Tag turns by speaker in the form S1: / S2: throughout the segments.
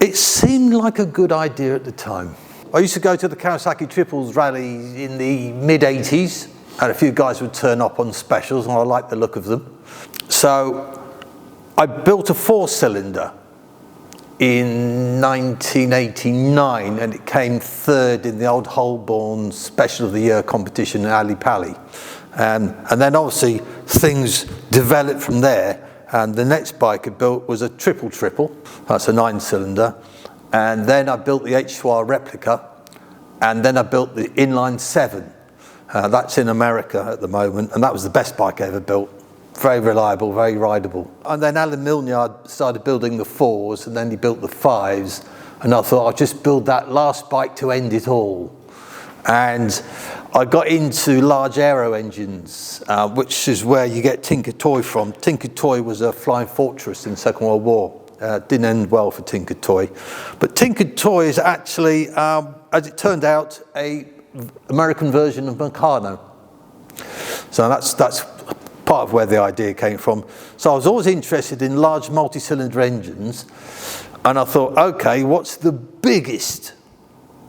S1: It seemed like a good idea at the time. I used to go to the Kawasaki Triples rally in the mid-80s, and a few guys would turn up on specials, and I liked the look of them. So I built a 4-cylinder in 1989, and it came third in the old Holborn Special of the Year competition in Ali Pali. And then obviously things developed from there, and the next bike I built was a triple, that's a 9-cylinder, and then I built the H2R replica, and then I built the inline 7. That's in America at the moment, and that was the best bike I ever built. Very reliable, very rideable. And then Alan Milnyard started building the 4s, and then he built the 5s, and I thought I'll just build that last bike to end it all. And I got into large aero engines, which is where you get Tinker Toy from. Tinker Toy was a flying fortress in the Second World War. Didn't end well for Tinker Toy. But Tinker Toy is actually, as it turned out, an American version of Meccano. So that's part of where the idea came from. So I was always interested in large multi-cylinder engines, and I thought, okay, what's the biggest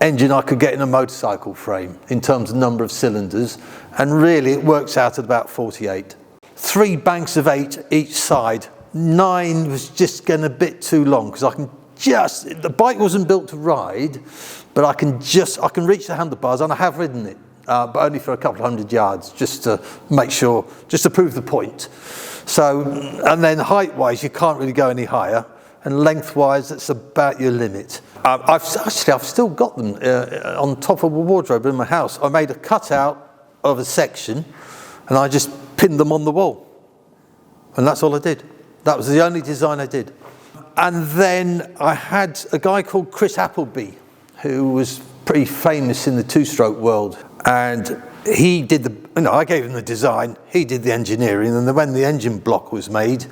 S1: engine I could get in a motorcycle frame in terms of number of cylinders? And really it works out at about 48. 3 banks of 8 each side. 9 was just getting a bit too long, because the bike wasn't built to ride, but I can reach the handlebars, and I have ridden it. But only for a couple of 100 yards, just to make sure, just to prove the point. So, and then height-wise, you can't really go any higher, and length-wise, that's about your limit. I've still got them on top of a wardrobe in my house. I made a cutout of a section, and I just pinned them on the wall, and that's all I did. That was the only design I did. And then I had a guy called Chris Appleby, who was pretty famous in the 2-stroke world. And he did I gave him the design, he did the engineering, and then when the engine block was made,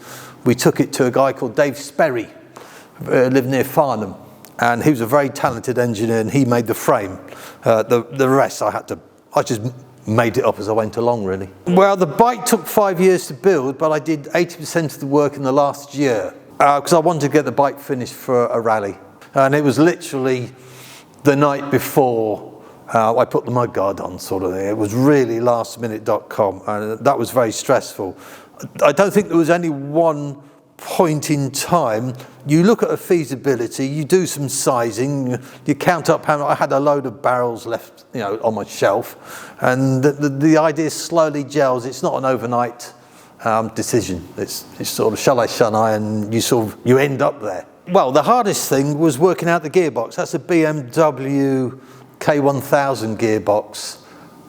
S1: we took it to a guy called Dave Sperry, who lived near Farnham. And he was a very talented engineer, and he made the frame. The rest I just made it up as I went along, really. Well, the bike took 5 years to build, but I did 80% of the work in the last year, because I wanted to get the bike finished for a rally. And it was literally the night before I put the mudguard on, sort of thing. It was really lastminute.com, and that was very stressful. I don't think there was any one point in time. You look at a feasibility, you do some sizing, you count up how I had a load of barrels left, on my shelf, and the idea slowly gels. It's not an overnight decision. It's sort of shall I, and you end up there. Well, the hardest thing was working out the gearbox. That's a BMW K1000 gearbox,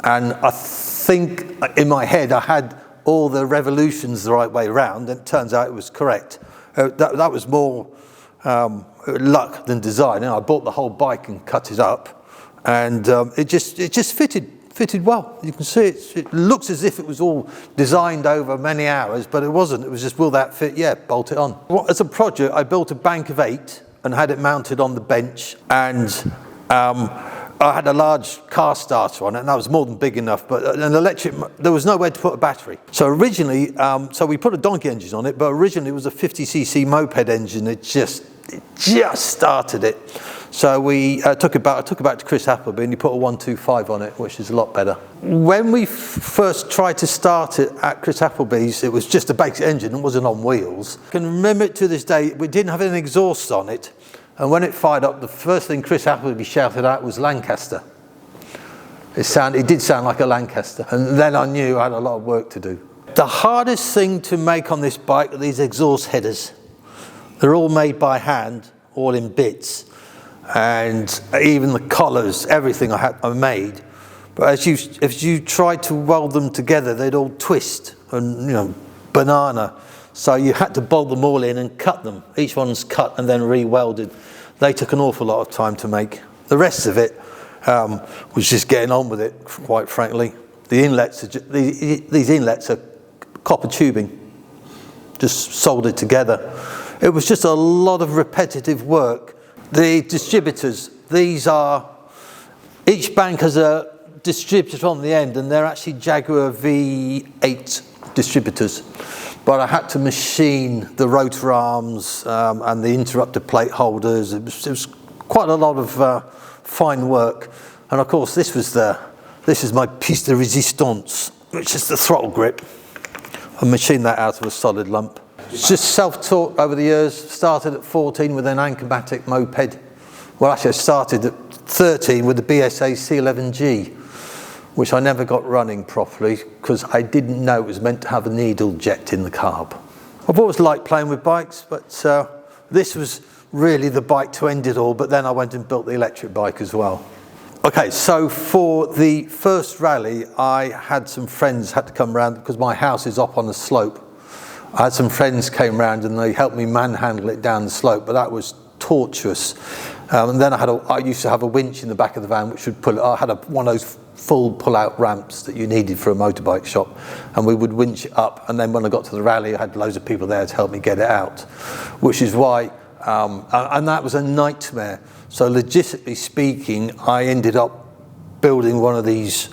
S1: and I think in my head I had all the revolutions the right way around, and it turns out it was correct. That was more luck than design. I bought the whole bike and cut it up, and it just fitted well. You can see it looks as if it was all designed over many hours, but it wasn't. It was just, will that fit? Yeah, bolt it on. As a project, I built a bank of 8 and had it mounted on the bench, and I had a large car starter on it, and that was more than big enough, but an electric, there was nowhere to put a battery. So originally, we put a donkey engine on it, but originally it was a 50cc moped engine. It just started it. So I took it back to Chris Appleby, and he put a 125 on it, which is a lot better. When we first tried to start it at Chris Appleby's, it was just a basic engine, it wasn't on wheels. I can remember it to this day. We didn't have any exhaust on it. And when it fired up, the first thing Chris Appleby shouted out was Lancaster. It did sound like a Lancaster. And then I knew I had a lot of work to do. The hardest thing to make on this bike are these exhaust headers. They're all made by hand, all in bits. And even the collars, everything I made. But as you tried to weld them together, they'd all twist and, banana. So you had to bolt them all in and cut them. Each one's cut and then re-welded. They took an awful lot of time to make. The rest of it was just getting on with it, quite frankly. The inlets these inlets are copper tubing, just soldered together. It was just a lot of repetitive work. The distributors, each bank has a distributor on the end, and they're actually Jaguar V8 distributors. but I had to machine the rotor arms and the interrupter plate holders. It was quite a lot of fine work. And of course, this is my piece de resistance, which is the throttle grip. I machined that out of a solid lump. It's just self-taught over the years. Started at 14 with an Anchormatic moped. Well, actually, I started at 13 with the BSA C11G, which I never got running properly because I didn't know it was meant to have a needle jet in the carb. I've always liked playing with bikes, but this was really the bike to end it all, but then I went and built the electric bike as well. Okay, so for the first rally, I had some friends had to come around because my house is up on the slope. I had some friends came around and they helped me manhandle it down the slope, but that was torturous. And then I used to have a winch in the back of the van which would pull it. I had one of those full pull-out ramps that you needed for a motorbike shop, and we would winch it up. And then when I got to the rally, I had loads of people there to help me get it out, which is why, and that was a nightmare. So logistically speaking, I ended up building one of these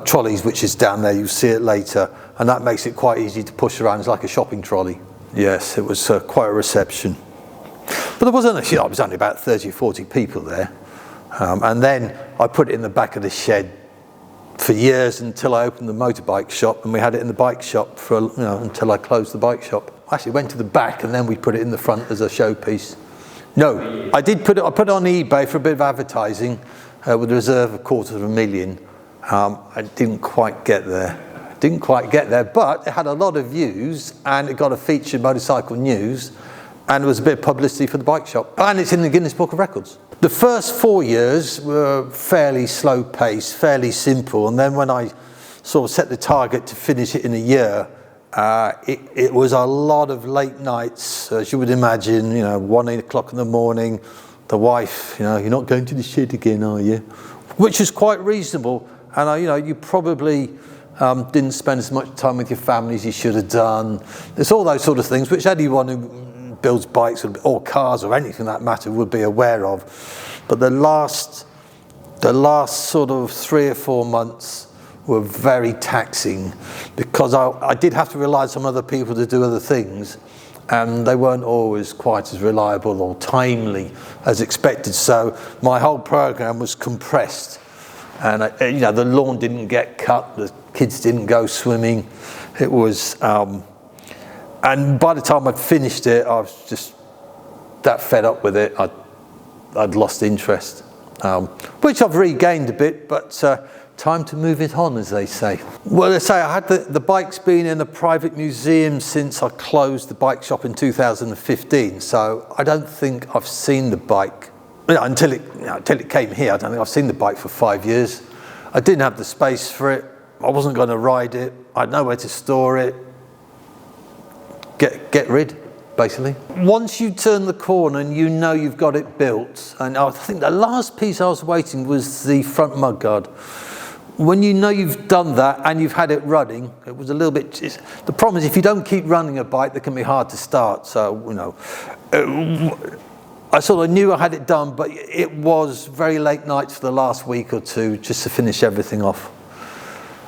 S1: trolleys, which is down there. You'll see it later, and that makes it quite easy to push around. It's like a shopping trolley. Yes, it was quite a reception. But there wasn't I was only about 30 or 40 people there. And then I put it in the back of the shed for years until I opened the motorbike shop, and we had it in the bike shop for until I closed the bike shop. I actually went to the back and then we put it in the front as a showpiece. No, I put it on eBay for a bit of advertising with a reserve of $250,000. I didn't quite get there. But it had a lot of views and it got a feature in Motorcycle News, and there was a bit of publicity for the bike shop, and it's in the Guinness Book of Records. The first 4 years were fairly slow pace, fairly simple, and then when I sort of set the target to finish it in a year, it was a lot of late nights, as you would imagine, 1 o'clock in the morning, the wife, you're not going to the shed again, are you? Which is quite reasonable, and you probably didn't spend as much time with your family as you should have done. There's all those sort of things which anyone who builds bikes or cars or anything that matter would be aware of. But the last sort of 3 or 4 months were very taxing because I did have to rely on some other people to do other things, and they weren't always quite as reliable or timely as expected. So my whole program was compressed, and the lawn didn't get cut, the kids didn't go swimming. It was and by the time I'd finished it, I was just that fed up with it. I'd lost interest, which I've regained a bit, but time to move it on, as they say. Well, they say I had the bike's been in a private museum since I closed the bike shop in 2015, so I don't think I've seen the bike until it came here. I don't think I've seen the bike for 5 years. I didn't have the space for it. I wasn't going to ride it. I had nowhere to store it. Get rid, basically. Once you turn the corner and you've got it built, and I think the last piece I was waiting was the front mudguard. When you've done that and you've had it running, it was a little bit. The problem is if you don't keep running a bike, they can be hard to start. So I sort of knew I had it done, but it was very late nights for the last week or two just to finish everything off,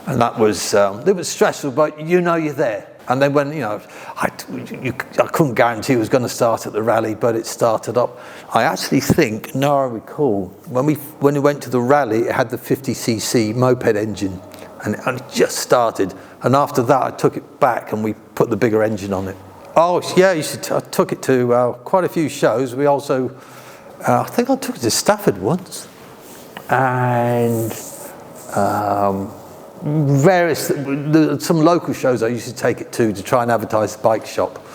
S1: and that was it was stressful. But you're there. And then when, I couldn't guarantee it was going to start at the rally, but it started up. I actually think, now I recall, when we went to the rally, it had the 50cc moped engine, and it just started. And after that, I took it back and we put the bigger engine on it. Oh, yeah, I took it to quite a few shows. We also, I think I took it to Stafford once. And some local shows I used to take it to try and advertise the bike shop,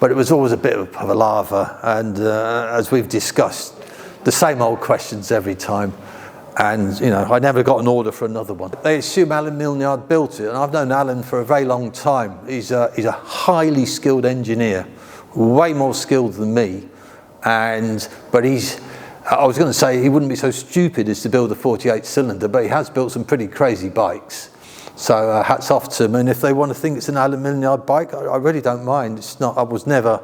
S1: but it was always a bit of a palaver, and as we've discussed, the same old questions every time, and I never got an order for another one. They assume Alan Milnyard built it, and I've known Alan for a very long time. He's a highly skilled engineer, way more skilled than me, but I was going to say he wouldn't be so stupid as to build a 48 cylinder, but he has built some pretty crazy bikes. So hats off to him. And if they want to think it's an Alan Milnyard bike, I really don't mind. It's not. I was never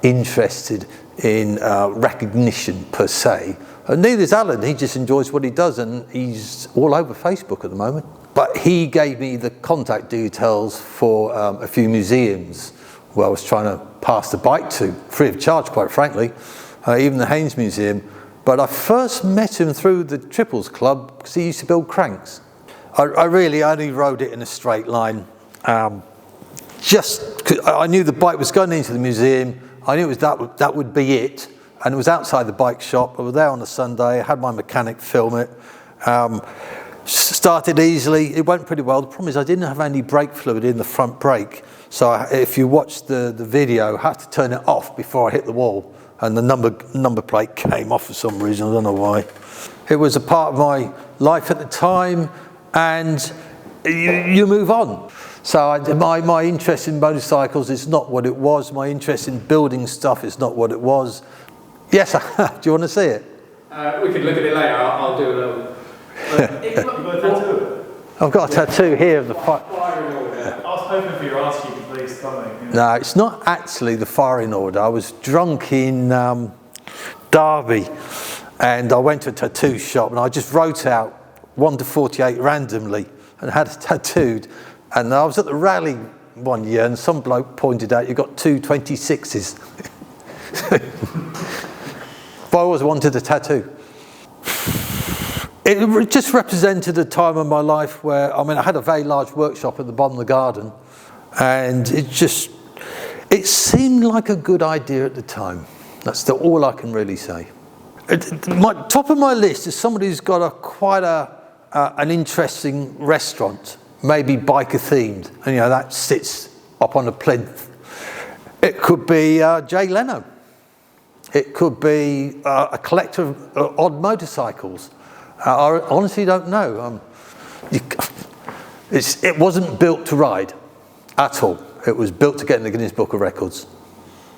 S1: interested in recognition per se. And neither is Alan. He just enjoys what he does, and he's all over Facebook at the moment. But he gave me the contact details for a few museums where I was trying to pass the bike to, free of charge, quite frankly, even the Haynes Museum. But I first met him through the Triples Club because he used to build cranks. I really only rode it in a straight line. Just 'cause I knew the bike was going into the museum. I knew that would be it. And it was outside the bike shop. I was there on a Sunday. I had my mechanic film it. Started easily. It went pretty well. The problem is I didn't have any brake fluid in the front brake. So if you watch the video, I had to turn it off before I hit the wall. And the number plate came off for some reason. I don't know why. It was a part of my life at the time. And you move on. So my interest in motorcycles is not what it was. My interest in building stuff is not what it was. Yes, do you want to see it?
S2: We can look at it later. I'll do a little.
S3: You've got a tattoo?
S1: I've got a tattoo here of the fire.
S3: I was hoping for your ass you could please stomach.
S1: No, it's not actually the firing order. I was drunk in Derby, and I went to a tattoo shop, and I just wrote out 1 to 48 randomly, and had it tattooed. And I was at the rally one year, and some bloke pointed out, "You got 2 26s." But I always wanted a tattoo. It just represented a time of my life where, I had a very large workshop at the bottom of the garden, and it seemed like a good idea at the time. That's all I can really say. Top of my list is somebody who's got quite an interesting restaurant, maybe biker themed, and that sits up on a plinth. It could be Jay Leno. It could be a collector of odd motorcycles. I honestly don't know. It wasn't built to ride at all. It was built to get in the Guinness Book of Records.